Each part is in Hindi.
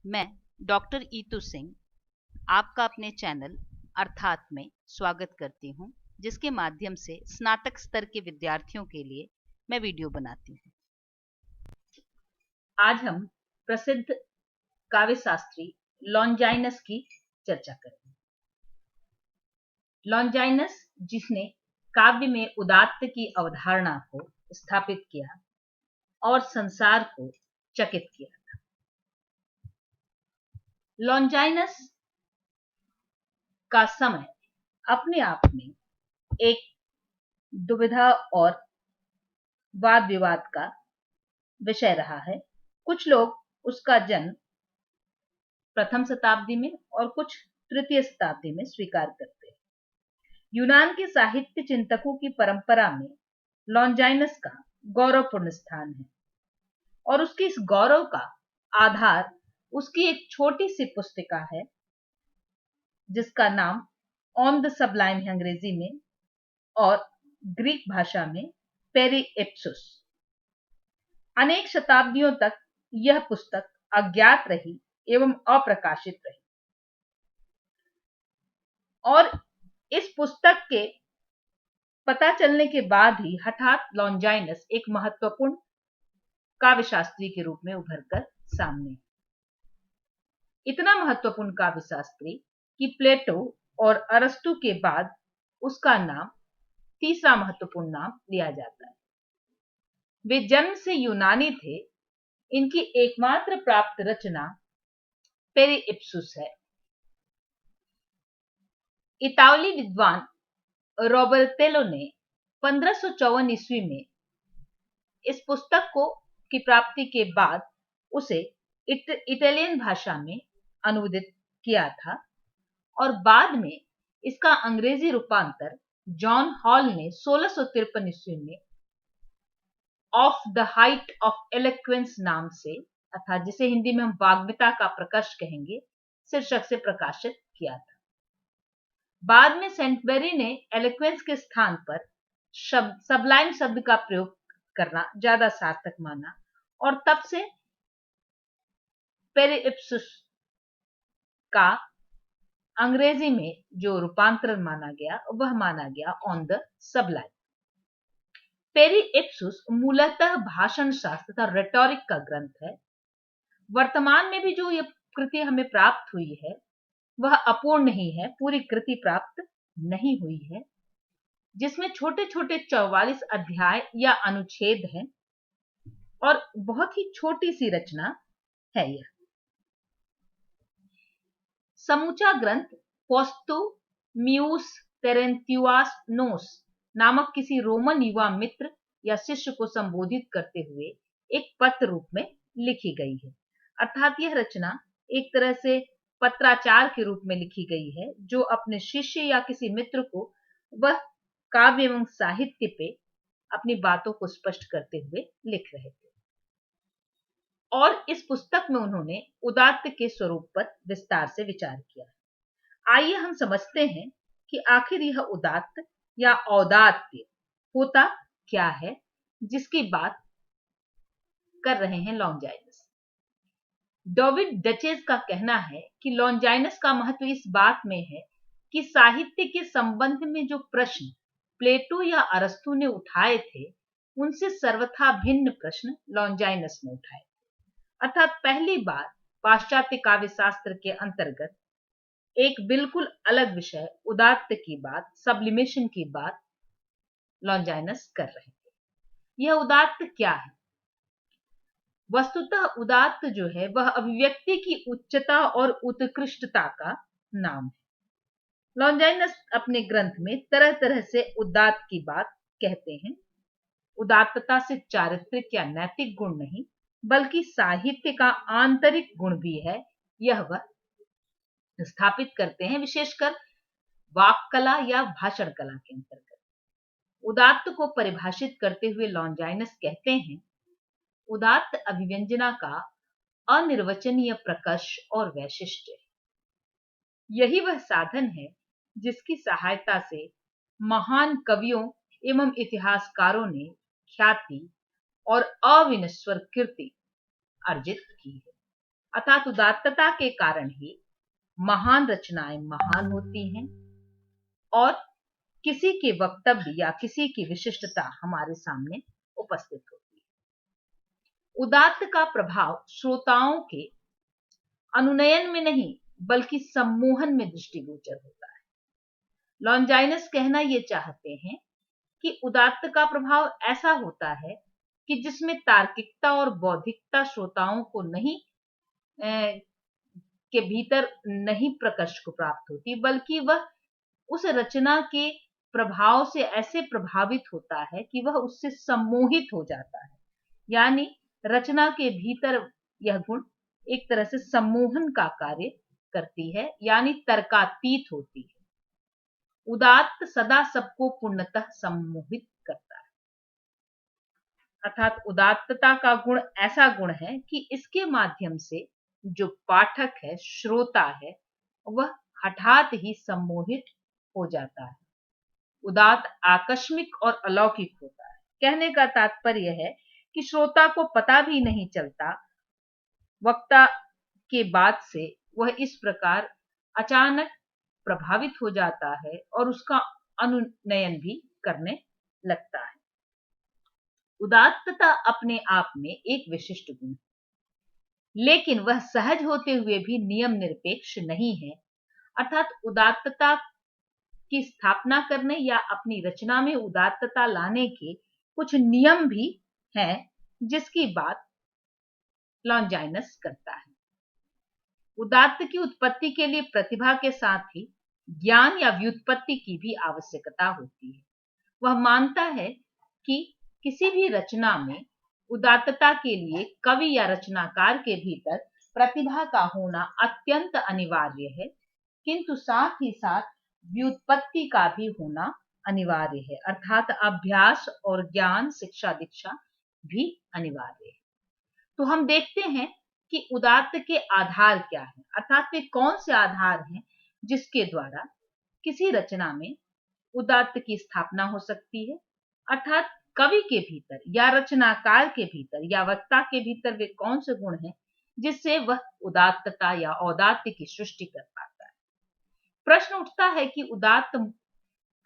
मैं डॉक्टर ईतू सिंह आपका अपने चैनल अर्थात में स्वागत करती हूं, जिसके माध्यम से स्नातक स्तर के विद्यार्थियों के लिए मैं वीडियो बनाती हूं। आज हम प्रसिद्ध काव्य शास्त्री लॉन्जाइनस की चर्चा करेंगे। लॉन्जाइनस, जिसने काव्य में उदात्त की अवधारणा को स्थापित किया और संसार को चकित किया था। लॉन्जाइनस का समय अपने आप में एक दुविधा और वाद विवाद का विषय रहा है। कुछ लोग उसका जन्म प्रथम शताब्दी में और कुछ तृतीय शताब्दी में स्वीकार करते हैं। यूनान के साहित्य चिंतकों की परंपरा में लॉन्जाइनस का गौरवपूर्ण स्थान है और उसके इस गौरव का आधार उसकी एक छोटी सी पुस्तिका है, जिसका नाम ऑन द सबलाइम है अंग्रेजी में और ग्रीक भाषा में पेरिप्सुस। अनेक शताब्दियों तक यह पुस्तक अज्ञात रही एवं अप्रकाशित रही और इस पुस्तक के पता चलने के बाद ही हठात लॉन्जाइनस एक महत्वपूर्ण काव्यशास्त्री के रूप में उभरकर सामने। इतना महत्वपूर्ण काव्यशास्त्री कि प्लेटो और अरस्तु के बाद उसका नाम तीसरा महत्वपूर्ण नाम लिया जाता है। वे जन्म से यूनानी थे। इनकी एकमात्र प्राप्त रचना पेरिप्सुस है। इतालवी विद्वान रॉबर्तेलो ने 1554 ईस्वी में इस पुस्तक की प्राप्ति के बाद उसे इटालियन भाषा में अनुवादित किया था और बाद में इसका अंग्रेजी रूपांतर जॉन हॉल ने 1653 ईस्वी में of the height of eloquence नाम से, अर्थात जिसे हिंदी में हम वाग्मिता का प्रकर्ष कहेंगे, शीर्षक से प्रकाशित किया था। बाद में सेंटबेरी ने एलोक्वेंस के स्थान पर सबलाइम शब्द का प्रयोग करना ज्यादा सार्थक माना और तब से पेरिप्सुस का अंग्रेजी में जो रूपांतरण माना गया वह माना गया ऑन द सबलाइम। पेरिप्सुस मूलतः भाषण शास्त्र तथा रेटोरिक का ग्रंथ है। वर्तमान में भी जो यह कृति हमें प्राप्त हुई है वह अपूर्ण ही है, पूरी कृति प्राप्त नहीं हुई है, जिसमें छोटे छोटे 44 अध्याय या अनुच्छेद हैं और बहुत ही छोटी सी रचना है। यह समूचा ग्रंथ पोस्टुमिउस तेरेंतियुस नोस नामक किसी रोमन युवा मित्र या शिष्य को संबोधित करते हुए एक पत्र रूप में लिखी गई है। अर्थात यह रचना एक तरह से पत्राचार के रूप में लिखी गई है, जो अपने शिष्य या किसी मित्र को वह काव्य एवं साहित्य पे अपनी बातों को स्पष्ट करते हुए लिख रहे थे। और इस पुस्तक में उन्होंने उदात्त के स्वरूप पर विस्तार से विचार किया। आइए हम समझते हैं कि आखिर यह उदात्त या औदात्य होता क्या है, जिसकी बात कर रहे हैं लॉन्जाइनस। डेविड डचेस का कहना है कि लॉन्जाइनस का महत्व इस बात में है कि साहित्य के संबंध में जो प्रश्न प्लेटो या अरस्तु ने उठाए थे, उनसे सर्वथा भिन्न प्रश्न लॉन्जाइनस ने उठाए। अर्थात पहली बार पाश्चात्य काव्य शास्त्र के अंतर्गत एक बिल्कुल अलग विषय उदात्त की बात, सब्लिमेशन की बात लॉन्जाइनस कर रहे थे। यह उदात्त क्या है? वस्तुतः उदात्त जो है वह अभिव्यक्ति की उच्चता और उत्कृष्टता का नाम है। लॉन्जाइनस अपने ग्रंथ में तरह तरह से उदात्त की बात कहते हैं। उदात्तता से चारित्रिक या नैतिक गुण नहीं, बल्कि साहित्य का आंतरिक गुण भी है, यह वह स्थापित करते हैं, विशेषकर वाक कला या भाषण कला के अंतर्गत। उदात्त को परिभाषित करते हुए लॉन्जाइनस कहते हैं, उदात्त अभिव्यंजना का अनिर्वचनीय प्रकर्ष और वैशिष्ट्य है। यही वह साधन है जिसकी सहायता से महान कवियों एवं इतिहासकारों ने ख्याति और अविनश्वर कीर्ति अर्जित की है। अर्थात उदात्तता के कारण ही महान रचनाएं महान होती हैं और किसी के वक्तव्य या किसी की विशिष्टता हमारे सामने उपस्थित होती है। उदात्त का प्रभाव श्रोताओं के अनुनयन में नहीं बल्कि सम्मोहन में दृष्टिगोचर होता है। लॉन्जाइनस कहना ये चाहते हैं कि उदात्त का प्रभाव ऐसा होता है कि जिसमें तार्किकता और बौद्धिकता श्रोताओं को नहीं के भीतर नहीं प्रकर्ष को प्राप्त होती, बल्कि वह उस रचना के प्रभाव से ऐसे प्रभावित होता है कि वह उससे सम्मोहित हो जाता है। यानी रचना के भीतर यह गुण एक तरह से सम्मोहन का कार्य करती है, यानी तर्कातीत होती है। उदात्त सदा सबको पूर्णतः सम्मोहित करता है। अर्थात उदात्तता का गुण ऐसा गुण है कि इसके माध्यम से जो पाठक है, श्रोता है, वह हठात ही सम्मोहित हो जाता है। उदात्त आकस्मिक और अलौकिक होता है। कहने का तात्पर्य है कि श्रोता को पता भी नहीं चलता वक्ता के बाद से वह इस प्रकार अचानक प्रभावित हो जाता है और उसका अनुनयन भी करने लगता है। उदात्तता अपने आप में एक विशिष्ट गुण है, लेकिन वह सहज होते हुए भी नियम निरपेक्ष नहीं है। अर्थात उदात्तता की स्थापना करने या अपनी रचना में उदात्तता लाने के कुछ नियम भी हैं, जिसकी बात लॉन्जाइनस करता है। उदात्त की उत्पत्ति के लिए प्रतिभा के साथ ही ज्ञान या व्युत्पत्ति की भी आवश्यकता होती है। वह मानता है कि किसी भी रचना में उदात्तता के लिए कवि या रचनाकार के भीतर प्रतिभा का होना अत्यंत अनिवार्य है, किंतु साथ ही साथ व्युत्पत्ति का भी होना अनिवार्य है। अर्थात अभ्यास और ज्ञान, शिक्षा दीक्षा भी अनिवार्य है। तो हम देखते हैं कि उदात्त के आधार क्या है, अर्थात वे कौन से आधार हैं जिसके द्वारा किसी रचना में उदात्त की स्थापना हो सकती है। अर्थात कवि के भीतर या रचनाकार के भीतर या वक्ता के भीतर वे कौन से गुण हैं जिससे वह उदात्तता या औदात्य की सृष्टि कर पाता है। प्रश्न उठता है कि उदात्त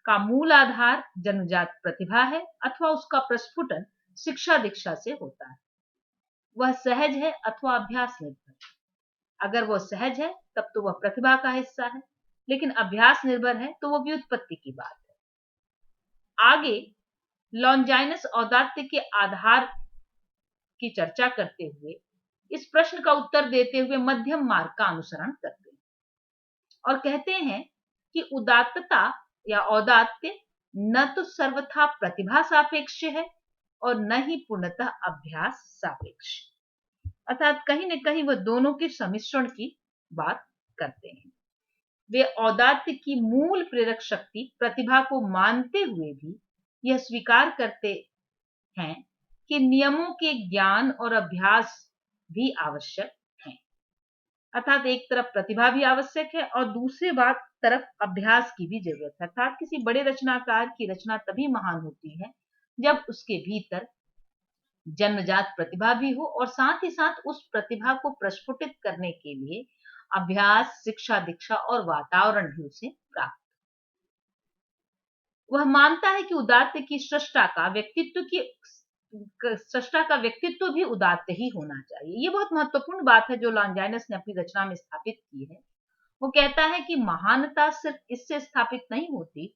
का मूल आधार जन्मजात प्रतिभा है अथवा उसका प्रस्फुटन शिक्षा दीक्षा से होता है। वह सहज है अथवा अभ्यास निर्भर। अगर वह सहज है तब तो वह प्रतिभा का हिस्सा है, लेकिन अभ्यास निर्भर है तो वह व्युत्पत्ति की बात है। आगे लॉन्जाइनस औदात्य के आधार की चर्चा करते हुए इस प्रश्न का उत्तर देते हुए मध्यम मार्ग का अनुसरण करते हैं और कहते हैं कि उदात्तता या औदात्य न तो सर्वथा प्रतिभा सापेक्ष है और न ही पूर्णतः अभ्यास सापेक्ष। अर्थात कहीं न कहीं वह दोनों के सम्मिश्रण की बात करते हैं। वे औदात्य की मूल प्रेरक शक्ति प्रतिभा को मानते हुए भी यह स्वीकार करते हैं कि नियमों के ज्ञान और अभ्यास भी आवश्यक हैं। अर्थात एक तरफ प्रतिभा भी आवश्यक है और दूसरी तरफ अभ्यास की भी जरूरत है। अर्थात किसी बड़े रचनाकार की रचना तभी महान होती है जब उसके भीतर जन्मजात प्रतिभा भी हो और साथ ही साथ उस प्रतिभा को प्रस्फुटित करने के लिए अभ्यास, शिक्षा दीक्षा और वातावरण भी उसे प्राप्त। वह मानता है कि उदात्त की सृष्टा का व्यक्तित्व भी उदात्त ही होना चाहिए। ये बहुत महत्वपूर्ण बात है जो लॉन्जाइनस ने अपनी रचना में स्थापित की है। वो कहता है कि महानता सिर्फ इससे स्थापित नहीं होती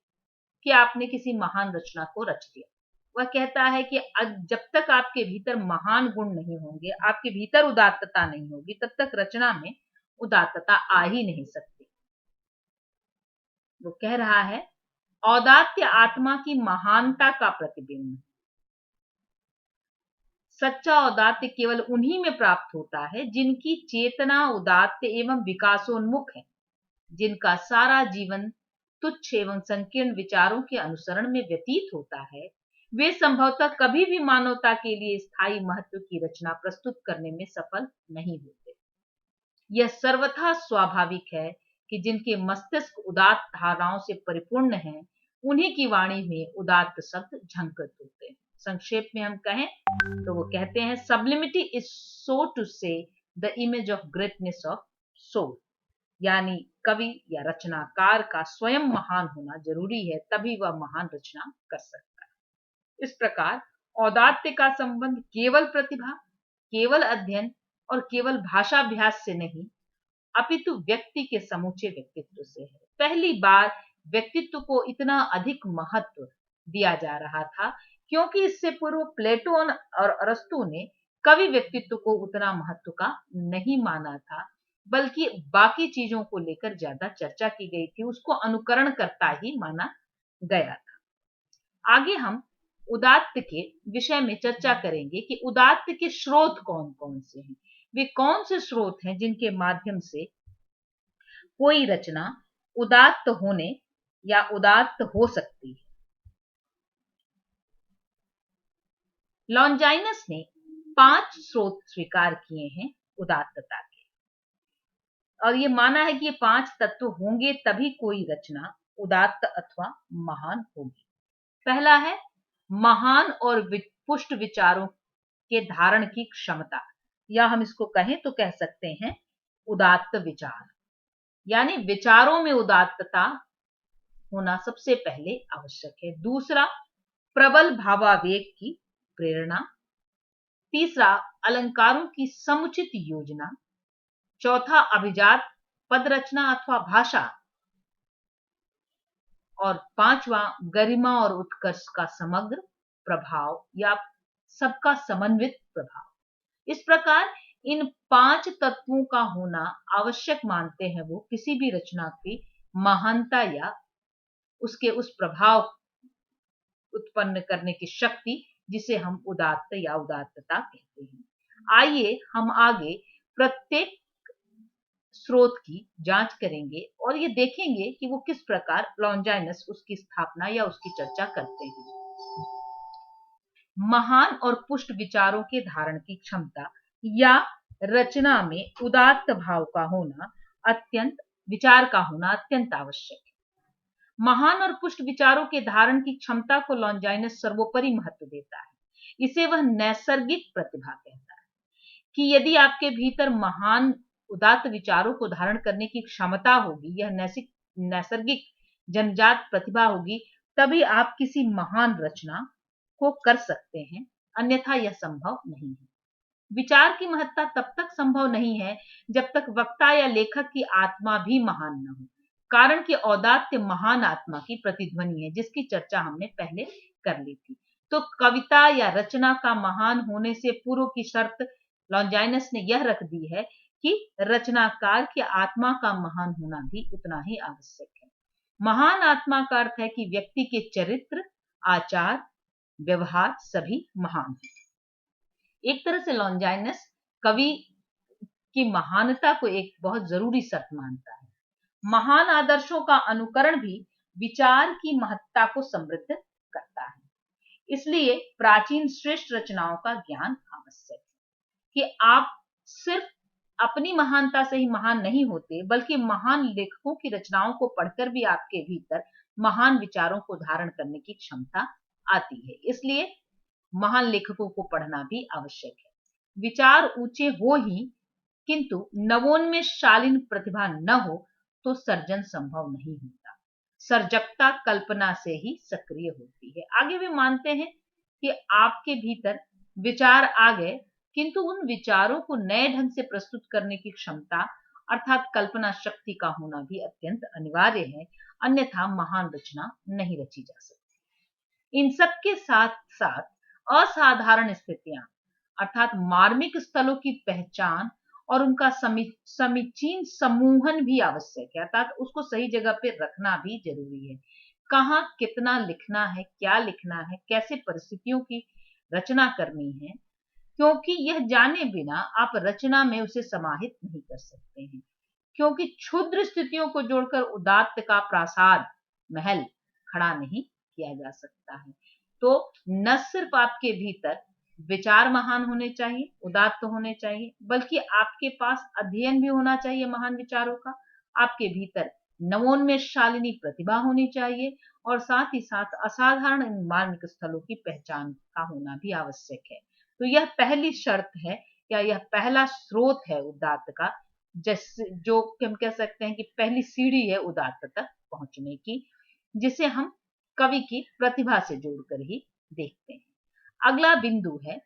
कि आपने किसी महान रचना को रच दिया। वह कहता है कि जब तक आपके भीतर महान गुण नहीं होंगे, आपके भीतर उदात्तता नहीं होगी, तब तक रचना में उदात्तता आ ही नहीं सकती। वो कह रहा है औदात्य आत्मा की महानता का प्रतिबिंब है। सच्चा औदात्य केवल उन्हीं में प्राप्त होता है जिनकी चेतना उदात्त एवं विकासोन्मुख है, जिनका सारा जीवन तुच्छ एवं संकीर्ण विचारों के अनुसरण में व्यतीत होता है। वे संभवतः कभी भी मानवता के लिए स्थायी महत्व की रचना प्रस्तुत करने में सफल नहीं होते। यह सर्वथा स्वाभाविक है कि जिनके मस्तिष्क उदात्त धारणाओं से परिपूर्ण हैं, उन्हीं की वाणी में उदात्त शब्द झंकृत होते हैं। संक्षेप में हम कहें तो वो कहते हैं sublimity is so to say the image of greatness of soul, यानी कवि या रचनाकार का स्वयं महान होना जरूरी है, तभी वह महान रचना कर सकता है। इस प्रकार औदात्य का संबंध केवल प्रतिभा, केवल अध्ययन और केवल भाषाभ्यास से नहीं, अपितु व्यक्ति के समूचे व्यक्तित्व से है। पहली बार व्यक्तित्व को इतना अधिक महत्व दिया जा रहा था क्योंकि इससे पूर्व प्लेटो और अरस्तु ने कवि व्यक्तित्व को उतना महत्व का नहीं माना था, बल्कि बाकी चीजों को लेकर ज्यादा चर्चा की गई थी, उसको अनुकरण करता ही माना गया था। आगे हम उदात्त के विषय में चर्चा करेंगे कि उदात्त के स्रोत कौन कौन से हैं, वे कौन से स्रोत हैं जिनके माध्यम से कोई रचना उदात्त होने या उदात्त हो सकती है। लॉन्जाइनस ने 5 स्रोत स्वीकार किए हैं उदात्तता के, और ये माना है कि ये 5 तत्व होंगे तभी कोई रचना उदात्त अथवा महान होगी। पहला है महान और पुष्ट विचारों के धारण की क्षमता, या हम इसको कहें तो कह सकते हैं उदात्त विचार, यानी विचारों में उदात्तता होना सबसे पहले आवश्यक है। दूसरा, प्रबल भावावेग की प्रेरणा। तीसरा, अलंकारों की समुचित योजना। चौथा, अभिजात पद रचना अथवा भाषा। और पांचवा, गरिमा और उत्कर्ष का समग्र प्रभाव या सबका समन्वित प्रभाव। इस प्रकार इन 5 तत्वों का होना आवश्यक मानते हैं वो किसी भी रचना की महानता या उसके उस प्रभाव उत्पन्न करने की शक्ति जिसे हम उदात्त या उदात्तता कहते हैं। आइए हम आगे प्रत्येक स्रोत की जांच करेंगे और ये देखेंगे कि वो किस प्रकार लॉन्जाइनस उसकी स्थापना या उसकी चर्चा करते हैं। महान और पुष्ट विचारों के धारण की क्षमता या रचना में उदात्त भाव का होना विचार का होना अत्यंत आवश्यक है। महान और पुष्ट विचारों के धारण की क्षमता को लॉन्जाइनस सर्वोपरि महत्व देता है। इसे वह नैसर्गिक प्रतिभा कहता है कि यदि आपके भीतर महान उदात्त विचारों को धारण करने की क्षमता होगी, यह नैसर्गिक जन्मजात प्रतिभा होगी, तभी आप किसी महान रचना को कर सकते हैं, अन्यथा यह संभव नहीं है। विचार की महत्ता तब तक संभव नहीं है जब तक वक्ता या लेखक की आत्मा भी महान न हो, कारण कि औदात्य महान आत्मा की प्रतिध्वनि है, जिसकी चर्चा हमने पहले कर ली थी। तो कविता या रचना का महान होने से पूर्व की शर्त लॉन्जाइनस ने यह रख दी है कि रचनाकार की आत्मा का महान होना भी उतना ही आवश्यक है। महान आत्मा का अर्थ है कि व्यक्ति के चरित्र, आचार, व्यवहार सभी महान है। एक तरह से लॉन्जाइनस कवि की महानता को एक बहुत जरूरी शर्त मानता है। महान आदर्शों का अनुकरण भी विचार की महत्ता को समृद्ध करता है। इसलिए प्राचीन श्रेष्ठ रचनाओं का ज्ञान आवश्यक है कि आप सिर्फ अपनी महानता से ही महान नहीं होते, बल्कि महान लेखकों की रचनाओं को पढ़कर भी आपके भीतर महान विचारों को धारण करने की क्षमता आती है। इसलिए महान लेखकों को पढ़ना भी आवश्यक है। विचार ऊंचे हो ही, किंतु नवोन्मेष शालीन प्रतिभा न हो तो सर्जन संभव नहीं होता। सर्जकता कल्पना से ही सक्रिय होती है। आगे वे मानते हैं कि आपके भीतर विचार आ गए, किंतु उन विचारों को नए ढंग से प्रस्तुत करने की क्षमता अर्थात कल्पना शक्ति का होना भी अत्यंत अनिवार्य है, अन्यथा महान रचना नहीं रची जा सकती। इन सब के साथ साथ असाधारण स्थितियां अर्थात मार्मिक स्थलों की पहचान और उनका समीचीन समूहन भी आवश्यक है, अर्थात उसको सही जगह पे रखना भी जरूरी है। कहाँ कितना लिखना है, क्या लिखना है, कैसे परिस्थितियों की रचना करनी है, क्योंकि यह जाने बिना आप रचना में उसे समाहित नहीं कर सकते हैं, क्योंकि क्षुद्र स्थितियों को जोड़कर उदात्त का प्रासाद महल खड़ा नहीं किया जा सकता है। तो न सिर्फ आपके भीतर विचार महान होने चाहिए, उदात्त होने चाहिए, बल्कि आपके पास अध्ययन भी होना चाहिए महान विचारों का, आपके भीतर नवोन्मेष शालिनी प्रतिभा होनी चाहिए, और साथ ही साथ असाधारण मार्मिक स्थलों की पहचान का होना भी आवश्यक है। तो यह पहली शर्त है या यह पहला स्रोत है उदात्त का, जैसे जो कि हम कह सकते हैं कि पहली सीढ़ी है उदात्त तक पहुंचने की, जिसे हम कवि की प्रतिभा से जोड़कर ही देखते हैं। अगला बिंदु है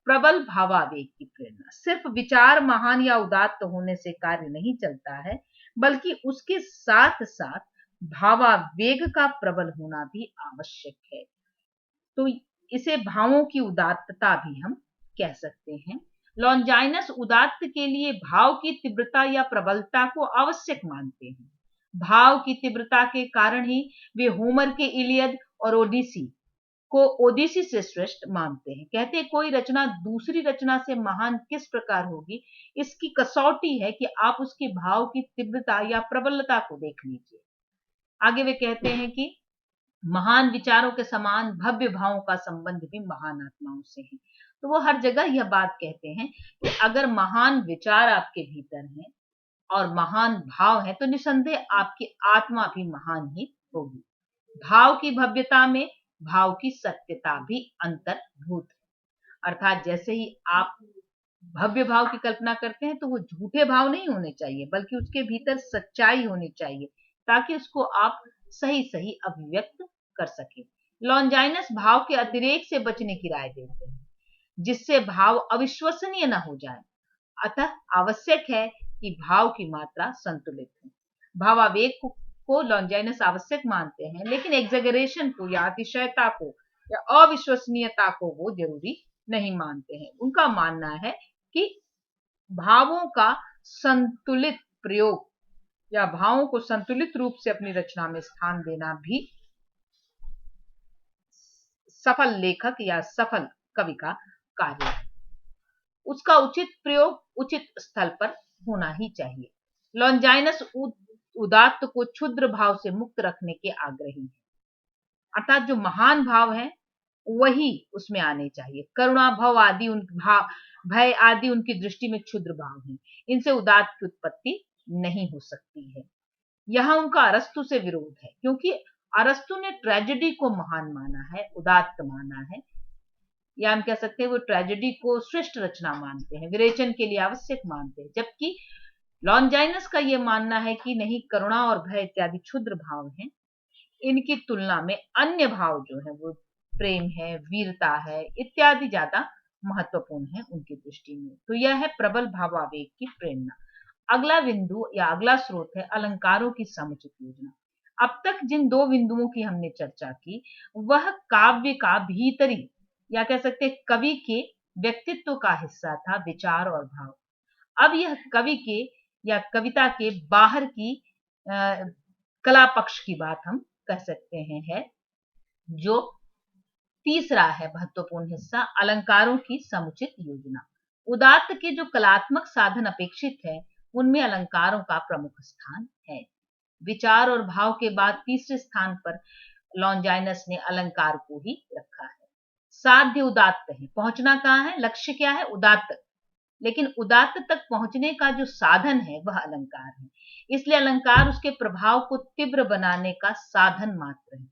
प्रबल भावावेग की प्रेरणा। सिर्फ विचार महान या उदात्त होने से कार्य नहीं चलता है, बल्कि उसके साथ साथ भावावेग का प्रबल होना भी आवश्यक है। तो इसे भावों की उदात्तता भी हम कह सकते हैं। लॉन्जाइनस उदात्त के लिए भाव की तीव्रता या प्रबलता को आवश्यक मानते हैं। भाव की तीव्रता के कारण ही वे होमर के इलियड और ओडिसी को ओडिसी से श्रेष्ठ मानते हैं। कहते हैं कोई रचना दूसरी रचना से महान किस प्रकार होगी, इसकी कसौटी है कि आप उसके भाव की तीव्रता या प्रबलता को देख लीजिए। आगे वे कहते हैं कि महान विचारों के समान भव्य भावों का संबंध भी महान आत्माओं से है। तो वो हर जगह यह बात कहते हैं कि अगर महान विचार आपके भीतर हैं और महान भाव है, तो निसंदेह आपकी आत्मा भी महान ही होगी। भाव की भव्यता में भाव की सत्यता भी अंतर्भूत है। अर्थात जैसे ही आप भव्य भाव की कल्पना करते हैं, तो वो झूठे भाव नहीं होने चाहिए, बल्कि उसके भीतर सच्चाई होनी चाहिए, ताकि उसको आप सही सही अभिव्यक्त कर सके। लॉन्जाइनस भाव के अतिरेक से बचने की राय देते हैं, जिससे भाव अविश्वसनीय न हो जाए। अतः आवश्यक है कि भाव की मात्रा संतुलित हो। भावावेग को लॉन्जाइनस आवश्यक मानते हैं, लेकिन एग्जेगरेशन को या अतिशयता को या अविश्वसनीयता को वो जरूरी नहीं मानते हैं। उनका मानना है कि भावों का संतुलित प्रयोग या भावों को संतुलित रूप से अपनी रचना में स्थान देना भी सफल लेखक या सफल कवि का कार्य है। उसका उचित प्रयोग उचित स्थल पर होना ही चाहिए। लॉन्जाइनस उदात्त को क्षुद्र भाव से मुक्त रखने के आग्रही है, अर्थात जो महान भाव है वही उसमें आने चाहिए। करुणा भव आदि भय आदि उनकी दृष्टि में क्षुद्र भाव हैं, इनसे उदात्त की उत्पत्ति नहीं हो सकती है। यहां उनका अरस्तु से विरोध है, क्योंकि अरस्तु ने ट्रेजेडी को महान माना है, उदात्त माना है, या हम कह सकते हैं वो ट्रेजेडी को श्रेष्ठ रचना मानते हैं, विरेचन के लिए आवश्यक मानते हैं। जबकि लॉन्जाइनस का यह मानना है कि नहीं, करुणा और भय इत्यादि क्षुद्र भाव हैं, इनकी तुलना में अन्य भाव जो है वो प्रेम है, वीरता है इत्यादि ज्यादा महत्वपूर्ण है उनकी दृष्टि में। तो यह है प्रबल भावावेग की प्रेरणा। अगला बिंदु या अगला स्रोत है अलंकारों की समुचित योजना। अब तक जिन दो बिंदुओं की हमने चर्चा की, वह काव्य का भीतरी या कह सकते हैं कवि के व्यक्तित्व का हिस्सा था, विचार और भाव। अब यह कवि के या कविता के बाहर की कला पक्ष की बात हम कह सकते हैं है, जो तीसरा है महत्वपूर्ण हिस्सा, अलंकारों की समुचित योजना। उदात्त के जो कलात्मक साधन अपेक्षित है, उनमें अलंकारों का प्रमुख स्थान है। विचार और भाव के बाद तीसरे स्थान पर लॉन्जाइनस ने अलंकार को ही रखा है। साध्य उदात्त है, पहुंचना कहाँ है, लक्ष्य क्या है, उदात्त, लेकिन उदात्त तक पहुंचने का जो साधन है वह अलंकार है। इसलिए अलंकार उसके प्रभाव को तीव्र बनाने का साधन मात्र है।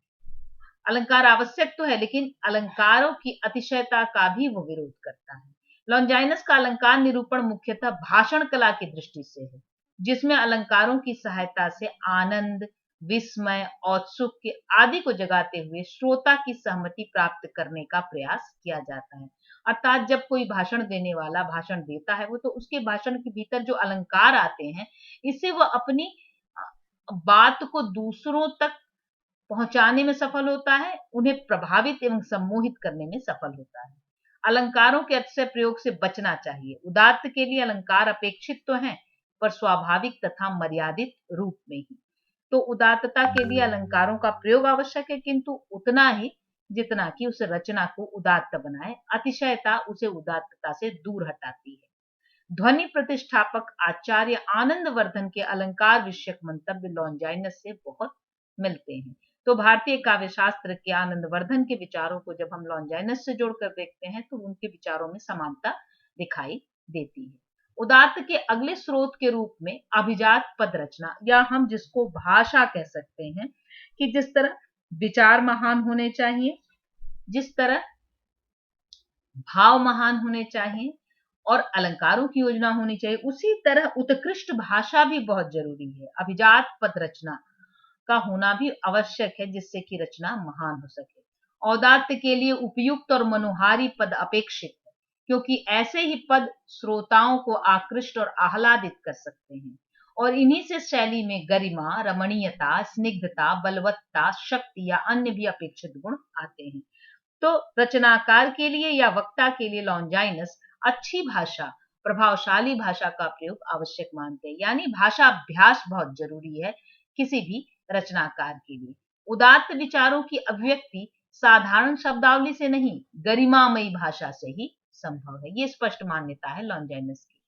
अलंकार आवश्यक तो है, लेकिन अलंकारों की अतिशयता का भी वो विरोध करता है। लॉन्जाइनस का अलंकार निरूपण मुख्यतः भाषण कला की दृष्टि से है, जिसमें अलंकारों की सहायता से आनंद, विस्मय, औत्सुक्य आदि को जगाते हुए श्रोता की सहमति प्राप्त करने का प्रयास किया जाता है। अर्थात जब कोई भाषण देने वाला भाषण देता है, वो तो उसके भाषण के भीतर जो अलंकार आते हैं, इससे वह अपनी बात को दूसरों तक पहुंचाने में सफल होता है, उन्हें प्रभावित एवं सम्मोहित करने में सफल होता है। अलंकारों के अतिशय प्रयोग से बचना चाहिए। उदात्त के लिए अलंकार अपेक्षित तो हैं, पर स्वाभाविक तथा मर्यादित रूप में ही। तो उदात्तता के लिए अलंकारों का प्रयोग आवश्यक है, किंतु उतना ही जितना कि उस रचना को उदात्त बनाए। अतिशयता उसे उदात्तता से दूर हटाती है। ध्वनि प्रतिष्ठापक आचार्य आनंदवर्धन के अलंकार विषयक मंतव्य लॉन्जाइनस से बहुत मिलते हैं। तो भारतीय काव्य शास्त्र के आनंदवर्धन के विचारों को जब हम लॉन्जाइनस से जोड़कर देखते हैं, तो उनके विचारों में समानता दिखाई देती है। उदात्त के अगले स्रोत के रूप में अभिजात पद रचना, या हम जिसको भाषा कह सकते हैं, कि जिस तरह विचार महान होने चाहिए, जिस तरह भाव महान होने चाहिए, और अलंकारों की योजना होनी चाहिए। उसी तरह उत्कृष्ट भाषा भी बहुत जरूरी है। अभिजात पद रचना का होना भी आवश्यक है, जिससे कि रचना महान हो सके। औदात्य के लिए उपयुक्त और मनोहारी पद अपेक्षित है, क्योंकि ऐसे ही पद श्रोताओं को आकृष्ट और आह्लादित कर सकते हैं, और इन्हीं से शैली में गरिमा, रमणीयता, स्निग्धता, बलवत्ता, शक्ति या अन्य भी अपेक्षित गुण आते हैं। तो रचनाकार के लिए या वक्ता के लिए लॉन्जाइनस अच्छी भाषा, प्रभावशाली भाषा का प्रयोग आवश्यक मानते हैं। यानी भाषा अभ्यास बहुत जरूरी है किसी भी रचनाकार के लिए। उदात्त विचारों की अभिव्यक्ति साधारण शब्दावली से नहीं, गरिमामयी भाषा से ही संभव है। ये स्पष्ट मान्यता है लॉन्जाइनस की।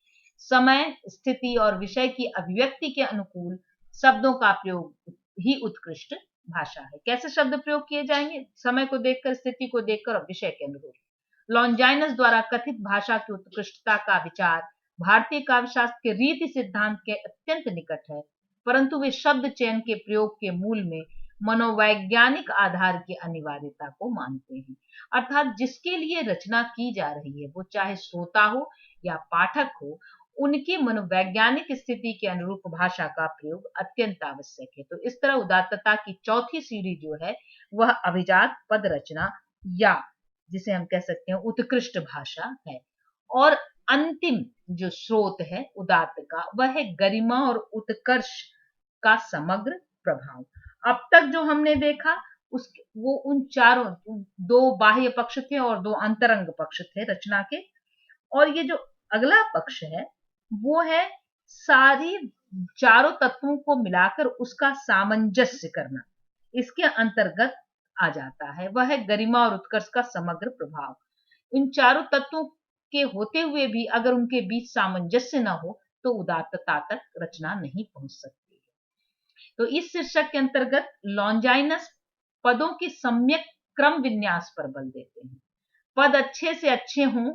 समय, स्थिति और विषय की अभिव्यक्ति के अनुकूल शब्दों का प्रयोग ही उत्कृष्ट भाषा है। कैसे शब्द प्रयोग किए जाएंगे? समय को देखकर, स्थिति को देखकर और विषय के अनुरूप। लॉन्जाइनस द्वारा कथित भाषा की उत्कृष्टता का विचार भारतीय काव्यशास्त्र के रीति सिद्धांत के अत्यंत निकट है, परंतु वे शब्द चयन के प्रयोग के मूल में मनोवैज्ञानिक आधार की अनिवार्यता को मानते हैं। अर्थात जिसके लिए रचना की जा रही है, वो चाहे श्रोता हो या पाठक हो, उनकी मनोवैज्ञानिक स्थिति के अनुरूप भाषा का प्रयोग अत्यंत आवश्यक है। तो इस तरह उदात्तता की चौथी सीढ़ी जो है वह अभिजात पद रचना, या जिसे हम कह सकते हैं उत्कृष्ट भाषा है। और अंतिम जो स्रोत है उदात्त का, वह है गरिमा और उत्कर्ष का समग्र प्रभाव। अब तक जो हमने देखा वो उन चारों, दो बाह्य पक्ष थे और दो अंतरंग पक्ष थे रचना के, और ये जो अगला पक्ष है वो है सारी चारों तत्वों को मिलाकर उसका सामंजस्य करना, इसके अंतर्गत आ जाता है। वह है गरिमा और उत्कर्ष का समग्र प्रभाव। इन चारों तत्वों के होते हुए भी अगर उनके बीच सामंजस्य न हो तो उदात्तता तक रचना नहीं पहुंच सकती है। तो इस शीर्षक के अंतर्गत लॉन्जाइनस पदों की सम्यक क्रम विन्यास पर बल देते हैं। पद अच्छे से अच्छे हों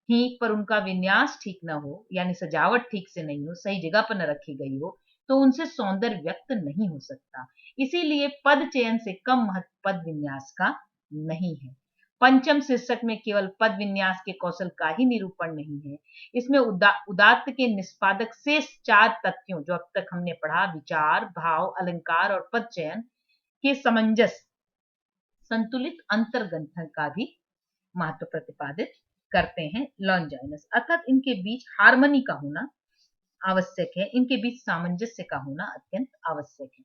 ही, पर उनका विन्यास ठीक ना हो, यानी सजावट ठीक से नहीं हो, सही जगह पर न रखी गई हो, तो उनसे सौंदर्य व्यक्त नहीं हो सकता। इसीलिए पद चयन से कम महत्व पद विन्यास का नहीं है। पंचम शीर्षक में केवल पद विन्यास के कौशल का ही निरूपण नहीं है, इसमें उदात्त के निष्पादक शेष चार तथ्यों जो अब तक हमने पढ़ा, विचार, भाव, अलंकार और पद चयन के समंजस संतुलित अंतर्ग्रंथन का भी महत्व प्रतिपादित करते हैं लॉन्जाइनस। अर्थात इनके बीच हार्मनी का होना आवश्यक है, इनके बीच सामंजस्य का होना अत्यंत आवश्यक है।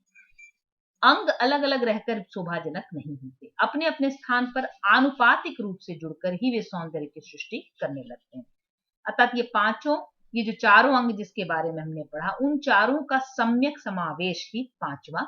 अंग अलग अलग रहकर शोभाजनक नहीं होते, अपने अपने स्थान पर आनुपातिक रूप से जुड़कर ही वे सौंदर्य की सृष्टि करने लगते हैं। अर्थात ये जो चारों अंग जिसके बारे में हमने पढ़ा, उन चारों का सम्यक समावेश ही पांचवा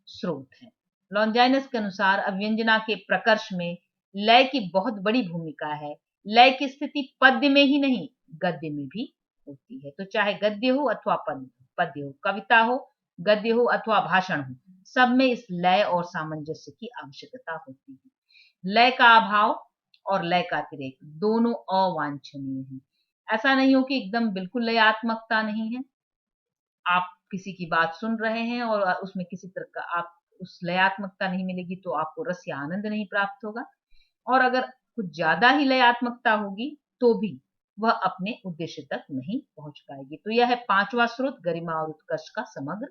स्रोत है। लॉन्जाइनस के अनुसार अभिव्यंजना के प्रकर्ष में लय की बहुत बड़ी भूमिका है। लय की स्थिति पद्य में ही नहीं, गद्य में भी होती है। तो चाहे गद्य हो अथवा पद्य हो, कविता हो, गद्य हो अथवा भाषण हो, सब में इस लय और सामंजस्य की आवश्यकता होती है। लय का अभाव और लय का अतिरेक दोनों अवांछनीय है। ऐसा नहीं हो कि एकदम बिल्कुल लयात्मकता नहीं है, आप किसी की बात सुन रहे हैं और उसमें किसी तरह का आप उस लयात्मकता नहीं मिलेगी तो आपको रस या आनंद नहीं प्राप्त होगा, और अगर कुछ ज्यादा ही लयात्मकता होगी तो भी वह अपने उद्देश्य तक नहीं पहुंच पाएगी। तो यह है पांचवा स्रोत, गरिमा और उत्कर्ष का समग्र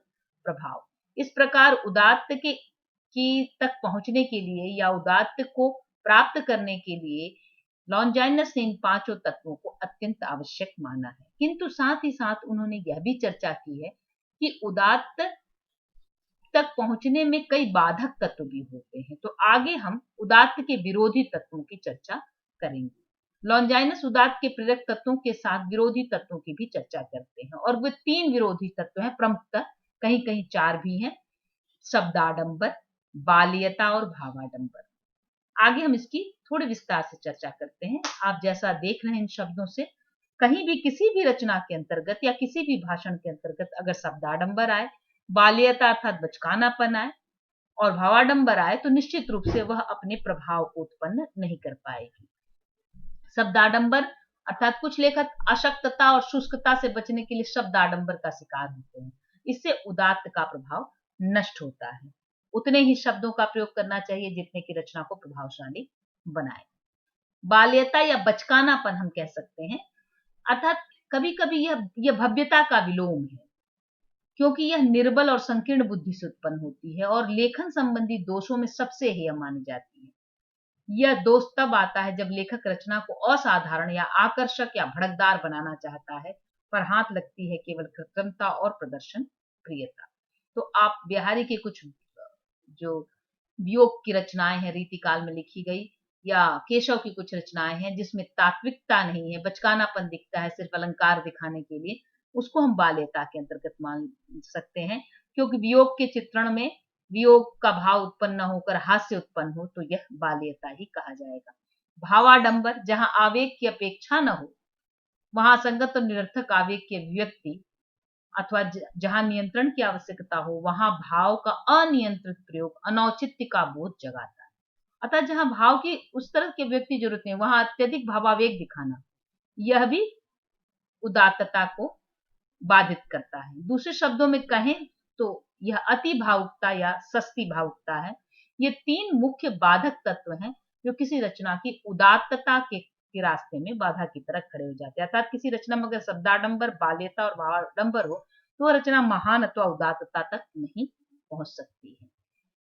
प्रभाव। इस प्रकार उदात्त के की तक पहुंचने के लिए या उदात्त को प्राप्त करने के लिए लॉन्जाइनस ने इन पांचों तत्वों को अत्यंत आवश्यक माना है, किंतु साथ ही साथ उन्होंने यह भी चर्चा की है कि उदात्त तक पहुंचने में कई बाधक तत्व भी होते हैं। तो आगे हम उदात्त के विरोधी तत्वों की चर्चा करेंगे। लॉन्जाइनस उदात्त के प्रेरक तत्वों के साथ विरोधी तत्वों की भी चर्चा करते हैं, और वे तीन विरोधी तत्व हैं, प्रमुखतः कहीं कहीं चार भी हैं: शब्दाडंबर, बाल्यता और भावाडंबर। आगे हम इसकी थोड़ी विस्तार से चर्चा करते हैं। आप जैसा देख रहे हैं इन शब्दों से, कहीं भी किसी भी रचना के अंतर्गत या किसी भी भाषण के अंतर्गत अगर शब्दाडंबर आए, बाल्यता अर्थात बचकानापन आए और भावाडंबर आए, तो निश्चित रूप से वह अपने प्रभाव को उत्पन्न नहीं कर पाएगी। शब्दाडंबर अर्थात कुछ लेखक अशक्तता और शुष्कता से बचने के लिए शब्दाडंबर का शिकार होते हैं, इससे उदात्त का प्रभाव नष्ट होता है। उतने ही शब्दों का प्रयोग करना चाहिए जितने की रचना को प्रभावशाली बनाए। बाल्यता या बचकानापन हम कह सकते हैं, अर्थात कभी कभी यह भव्यता का विलोम है, क्योंकि यह निर्बल और संकीर्ण बुद्धि से उत्पन्न होती है और लेखन संबंधी दोषों में सबसे हेय मानी जाती है। यह दोष तब आता है जब लेखक रचना को असाधारण या आकर्षक या भड़कदार बनाना चाहता है, पर हाथ लगती है केवल कृत्रिमता और प्रदर्शन प्रियता। तो आप बिहारी के कुछ जो वियोग की रचनाएं हैं रीतिकाल में लिखी गई, या केशव की कुछ रचनाएं हैं जिसमें तात्विकता नहीं है, बचकानापन दिखता है सिर्फ अलंकार दिखाने के लिए, उसको हम बाल्यता के अंतर्गत मान सकते हैं। क्योंकि वियोग के चित्रण में वियोग का भाव उत्पन्न न होकर हास्य उत्पन्न हो तो यह बाल्यता ही कहा जाएगा। भावाडंबर, जहां आवेग की अपेक्षा न हो वहां संगत और निरर्थक आवेग की अभिव्यक्ति, अथवा जहां नियंत्रण की आवश्यकता हो वहां भाव का अनियंत्रित प्रयोग अनौचित्य का बोध जगाता है। अतः जहां भाव की उस तरह की व्यक्ति जरूरत है वहां अत्यधिक भावावेग दिखाना यह भी उदात्तता को बाधित करता है। दूसरे शब्दों में कहें तो यह अति भावुकता या सस्ती भावुकता है। ये तीन मुख्य बाधक तत्व हैं जो किसी रचना की उदात्तता के रास्ते में बाधा की तरह खड़े हो जाते हैं। अर्थात किसी रचना में अगर शब्दाडंबर, बाल्यता और भावाडंबर हो तो वह रचना महान अथवा उदात्तता तक नहीं पहुंच सकती है।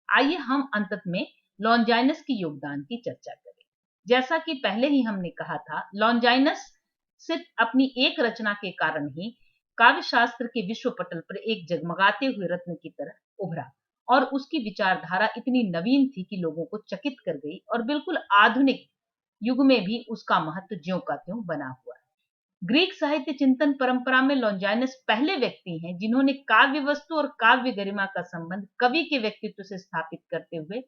आइए हम अंत में लॉन्जाइनस के योगदान की चर्चा करें। जैसा कि पहले ही हमने कहा था, लॉन्जाइनस सिर्फ अपनी एक रचना के कारण ही काव्य शास्त्र के विश्व पटल पर एक जगमगाते हुए रत्न की तरह उभरा, और उसकी विचारधारा इतनी नवीन थी कि लोगों को चकित कर गई, और बिल्कुल आधुनिक युग में भी उसका महत्व ज्यों का त्यों बना हुआ है। ग्रीक साहित्य चिंतन परंपरा में लॉन्जाइनस पहले व्यक्ति हैं जिन्होंने काव्य वस्तु और काव्य गरिमा का संबंध कवि के व्यक्तित्व से स्थापित करते हुए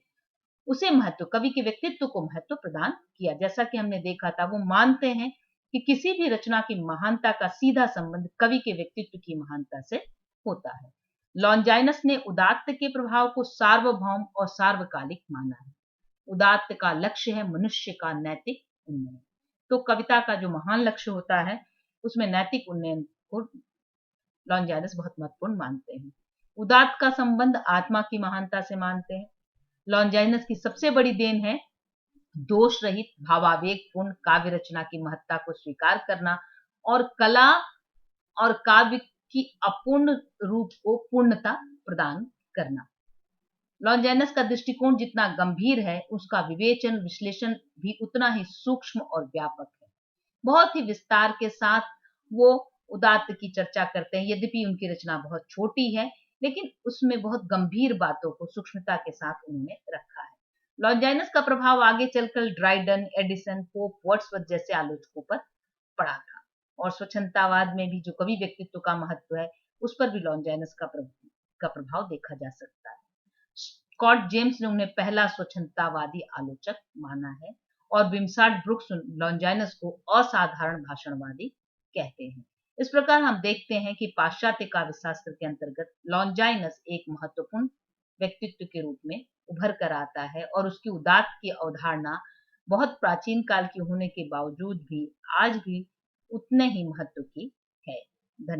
उसे महत्व, कवि के व्यक्तित्व को महत्व प्रदान किया। जैसा कि हमने देखा था, वो मानते हैं कि किसी भी रचना की महानता का सीधा संबंध कवि के व्यक्तित्व की महानता से होता है। लॉन्जाइनस ने उदात्त के प्रभाव को सार्वभौम और सार्वकालिक माना है। उदात्त का लक्ष्य है मनुष्य का नैतिक उन्नयन। तो कविता का जो महान लक्ष्य होता है उसमें नैतिक उन्नयन को लॉन्जाइनस बहुत महत्वपूर्ण मानते हैं। उदात्त का संबंध आत्मा की महानता से मानते हैं। लॉन्जाइनस की सबसे बड़ी देन है दोष रहित भावावेगपूर्ण काव्य रचना की महत्ता को स्वीकार करना और कला और काव्य की अपूर्ण रूप को पूर्णता प्रदान करना। लॉन्जाइनस का दृष्टिकोण जितना गंभीर है उसका विवेचन विश्लेषण भी उतना ही सूक्ष्म और व्यापक है। बहुत ही विस्तार के साथ वो उदात्त की चर्चा करते हैं। यद्यपि उनकी रचना बहुत छोटी है लेकिन उसमें बहुत गंभीर बातों को सूक्ष्मता के साथ उन्होंने रखा है। लॉन्जाइनस का प्रभाव आगे चलकर ड्राइडन, एडिसन, पोप, वर्ड्सवर्थ जैसे आलोचकों पर पड़ा था, और स्वच्छंदतावाद में भी जो कवि व्यक्तित्व का महत्व है उस पर भी लॉन्जाइनस का प्रभाव देखा जा सकता है। स्कॉट जेम्स ने उन्हें पहला स्वच्छंदतावादी आलोचक माना है, और विमसार्ड ब्रुक्स लॉन्जाइनस को असाधारण भाषणवादी कहते हैं। इस प्रकार हम देखते हैं कि पाश्चात्य काव्य शास्त्र के अंतर्गत लॉन्जाइनस एक महत्वपूर्ण व्यक्तित्व के रूप में उभर कर आता है, और उसकी उदात्त की अवधारणा बहुत प्राचीन काल की होने के बावजूद भी आज भी उतने ही महत्व की है। धन्यवाद।